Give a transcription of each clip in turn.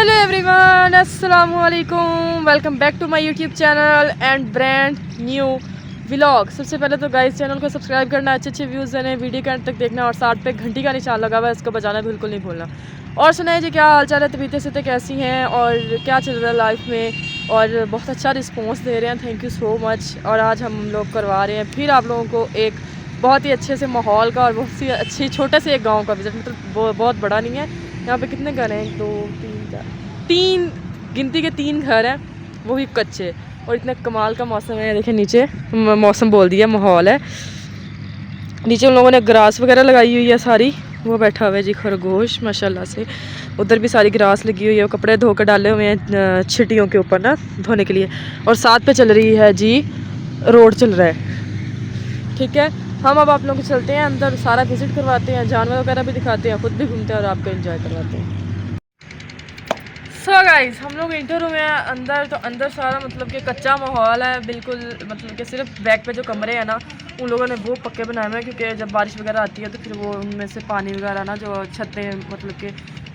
Hello everyone, अस्सलाम वालेकुम। Welcome back to my YouTube channel and brand new vlog. सबसे पहले तो गाइस चैनल को सब्सक्राइब करना, अच्छे व्यूज़ देने, वीडियो के अंत तक देखना और साथ पे घंटी का निशान लगा हुआ है, इसको बजाना बिल्कुल नहीं भूलना। और सुनाइए जी, क्या हाल चाल है, तबीयतें से कैसी हैं और क्या चल रहा है लाइफ में। और बहुत अच्छा रिस्पॉन्स दे रहे हैं, थैंक यू सो मच। और आज हम लोग करवा रहे हैं फिर आप लोगों को एक बहुत ही अच्छे से माहौल का और बहुत सी अच्छी छोटे से एक गाँव का विजिट। मतलब बहुत बड़ा नहीं है। यहाँ पे कितने घर हैं, 1 2 3 4 3 गिनती के 3 घर हैं, वो भी कच्चे। और इतना कमाल का मौसम है, देखिए नीचे मौसम बोल दिया, माहौल है। नीचे उन लोगों ने ग्रास वगैरह लगाई हुई है सारी, वो बैठा हुआ है जी खरगोश माशाल्लाह से। उधर भी सारी ग्रास लगी हुई है, वो कपड़े धो कर डाले हुए हैं छिटियों के ऊपर ना धोने के लिए। और साथ पे चल रही है जी रोड चल रहा है, ठीक है। हम अब आप लोग चलते हैं अंदर, सारा विजिट करवाते हैं, जानवर वगैरह भी दिखाते हैं, खुद भी घूमते हैं और आपको एंजॉय करवाते हैं। सो गाइस, हम लोग इंटर हुए हैं अंदर, तो अंदर सारा मतलब कि कच्चा माहौल है बिल्कुल। मतलब कि सिर्फ बैक पे जो कमरे हैं ना, उन लोगों ने वो पक्के बनाए हुए हैं, क्योंकि जब बारिश वगैरह आती है तो फिर वो उनमें से पानी वगैरह ना जो छतें मतलब कि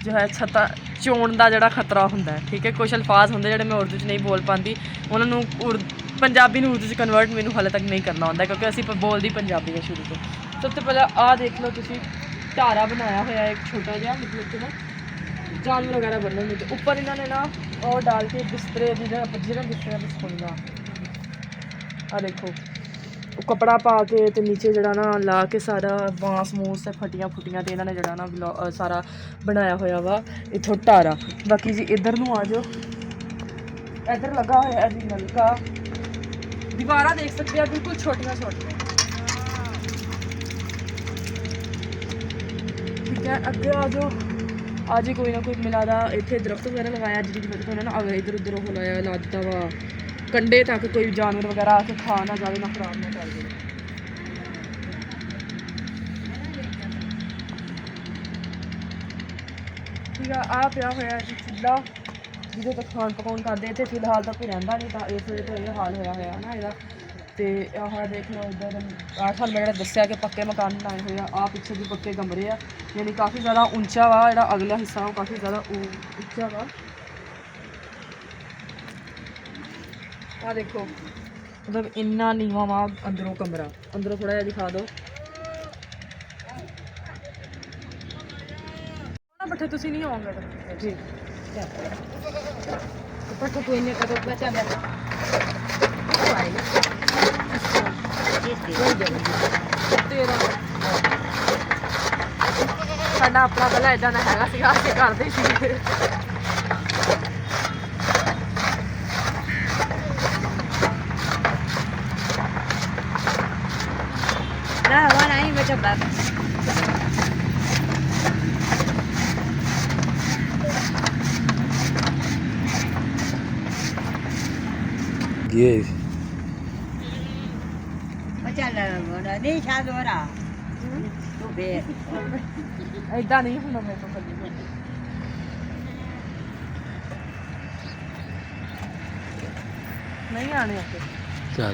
जो है छत्ता चोण का जोड़ा खतरा होंगे है, ठीक है। कुछ अल्फाज होंगे जोड़े मैं उर्दू नहीं बोल पाती, उन्होंने पंजाबी में उर्दू कन्वर्ट मैंने हाले तक नहीं करना होंगे, क्योंकि असी बोलती पंजाबी है शुरू से। सबसे पहले आ देख लो तुम, धारा बनाया हुआ एक छोटा जहा, मतलब कि ना जानवर वगैरह बनने में। तो ऊपर इन्होंने ना और डाल के बिस्तरे जिन्हें बिस्तरे बिस्कुंगा आ देखो वो कपड़ा पा के तो नीचे जड़ा ना ला के सारा बांस मूस से फटियां फुटियां तो इन्होंने जड़ा ना सारा बनाया होया वा इथों टारा। बाकी जी इधर नूं आ जाओ, इधर लगा होया जी नलका, दीवारा देख सकते हैं बिल्कुल छोटियां छोटियां, ठीक है। अगे आ जाओ, आज ही कोई ना कोई मिलादा इतने दरख्त वगैरह लगाया जिसकी वजह से ना अगर इधर उधर हो लाया ला दिता वा कंडे, तक कोई जानवर वगैरह आके खा ना जाए, ना खराब ना कर जाए, ठीक है। आ पिया होया जी चुल्हा जिदे तक खान पकाउन करते थे, फिलहाल तो कोई रहिंदा नहीं, तो इस वजह तो यह हाल होया होया ना इहदा। तो आह देख लो इधर थानू मैं दस्या कि पक्के मकान बनाए हुए आ पिछे भी पक्के कमरे आ, यानी काफ़ी ज़्यादा ऊंचा वा, जो अगला हिस्सा वो काफ़ी ज़्यादा ऊंचा वा। आ देखो मतलब इन्ना नीवा वा अंदरों कमरा, अंदरों थोड़ा जहा दिखा दो पट्ठे, तुम नहीं आओगे जी पट्ठे कोई नहीं करो बचा साडा अपना पहला इदा का हैगा सीगा, असीं करदे सीगे। ये इदा नहीं होना मेरे को कभी नहीं आने आते। चल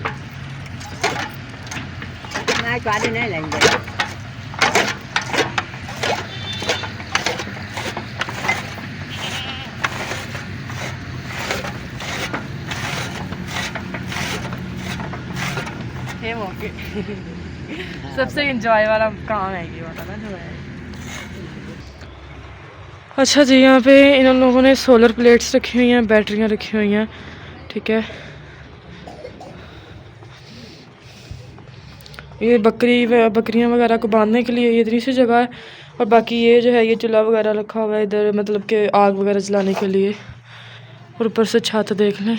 नहीं लेंगे मौके सबसे इंजॉय वाला काम है ये वाला ना जो है। अच्छा जी, यहाँ पे इन लोगों ने सोलर प्लेट्स रखी हुई हैं, बैटरियाँ रखी हुई हैं, ठीक है। ये बकरियाँ वगैरह को बांधने के लिए ये इतनी सी जगह है। और बाकी ये जो है ये चूल्हा वगैरह रखा हुआ है इधर, मतलब कि आग वगैरह जलाने के लिए। और ऊपर से छत देख लें,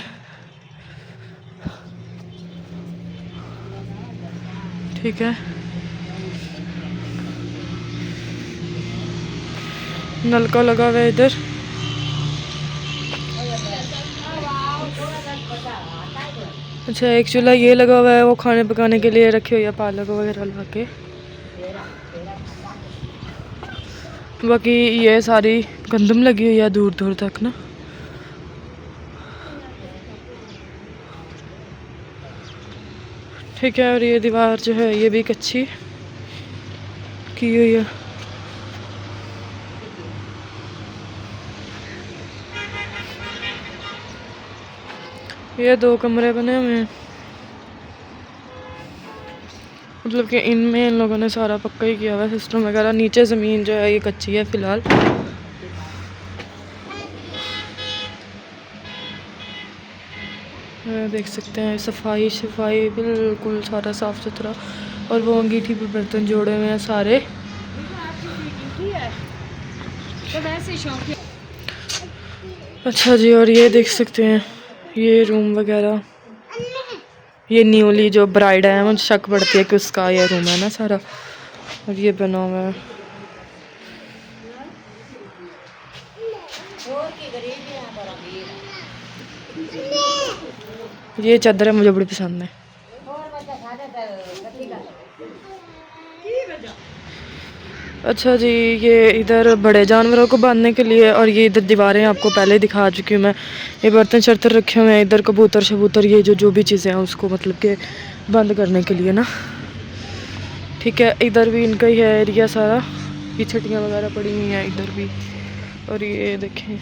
ठीक है। नलका लगा हुआ है इधर, अच्छा एक चूल्हा ये लगा हुआ है, वो खाने पकाने के लिए रखे हुए है पालक वगैरह लगा के। बाकी ये सारी गंदम लगी हुई है दूर दूर तक ना, ठीक है। और ये दीवार जो है ये भी कच्ची की हुई है। ये 2 कमरे बने हुए हैं, मतलब कि इनमें इन लोगों ने सारा पक्का ही किया हुआ है सिस्टम वगैरह। नीचे ज़मीन जो है ये कच्ची है फ़िलहाल। देख सकते हैं सफाई शफाई बिल्कुल सारा साफ़ सुथरा। और वो अंगीठी पे बर्तन जोड़े हुए हैं सारे। अच्छा जी, और ये देख सकते हैं ये रूम वगैरह, ये न्यूली जो ब्राइड है मुझे शक पड़ती है कि उसका ये रूम है ना सारा। और ये बना हुआ है, ये चादर है मुझे बड़ी पसंद है। अच्छा जी, ये इधर बड़े जानवरों को बांधने के लिए, और ये इधर दीवारें आपको पहले दिखा चुकी हूँ मैं। ये बर्तन शर्तन रखे हुए हैं इधर, कबूतर शबूतर ये जो भी चीज़ें हैं उसको मतलब के बंद करने के लिए ना। ठीक है, इधर भी इनका ही है एरिया सारा। ये छटियाँ वगैरह पड़ी हुई हैं इधर भी। और ये देखें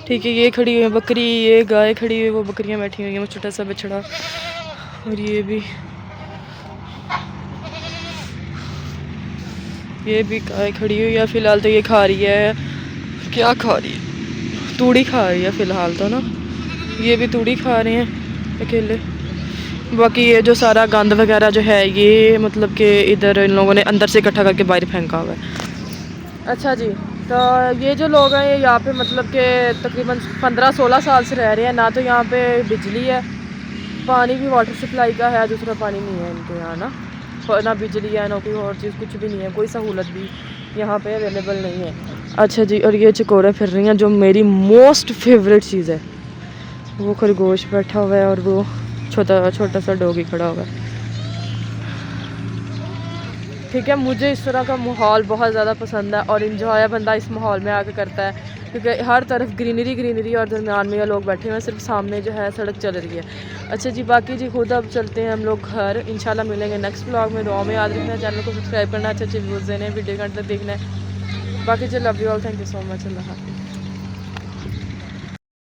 ठीक है, ये खड़ी हुई है बकरी, ये गाय खड़ी हुई है, वो बकरियां बैठी हुई हैं, वो छोटा सा बछड़ा। और ये भी गाय खड़ी हुई है फ़िलहाल। तो ये खा रही है, क्या खा रही है, तूड़ी खा रही है फ़िलहाल तो ना। ये भी तूड़ी खा रहे हैं अकेले। बाकी ये जो सारा गंद वगैरह जो है ये मतलब कि इधर इन लोगों ने अंदर से इकट्ठा करके बाहर फेंका हुआ है। अच्छा जी, तो ये जो लोग हैं ये यहाँ पे मतलब कि तकरीबन 15-16 साल से रह रहे हैं। ना तो यहाँ पे बिजली है, पानी भी वाटर सप्लाई का है, दूसरा पानी नहीं है इनके यहाँ ना बिजली है ना कोई और चीज़, कुछ भी नहीं है, कोई सहूलत भी यहाँ पे अवेलेबल नहीं है। अच्छा जी, और ये चकोरे फिर रही हैं जो मेरी मोस्ट फेवरेट चीज़ है। वो खरगोश बैठा हुआ है और वो छोटा सा डॉगी खड़ा हुआ है। ठीक है, मुझे इस तरह का माहौल बहुत ज़्यादा पसंद है और इन्जॉय बंदा इस माहौल में आके करता है, क्योंकि हर तरफ ग्रीनरी और दरमियान में ये लोग बैठे हुए हैं, सिर्फ सामने जो है सड़क चल रही है। अच्छा जी, बाकी जी खुद अब चलते हैं हम लोग घर, इंशाल्लाह मिलेंगे नेक्स्ट व्लॉग में। दुआ में याद रखना, चैनल को सब्सक्राइब करना, अच्छे व्यूज़ देने, वीडियो घंटे तक देखना है। बाकी जी love you all, thank you so much, अल्लाह हाफ़िज़।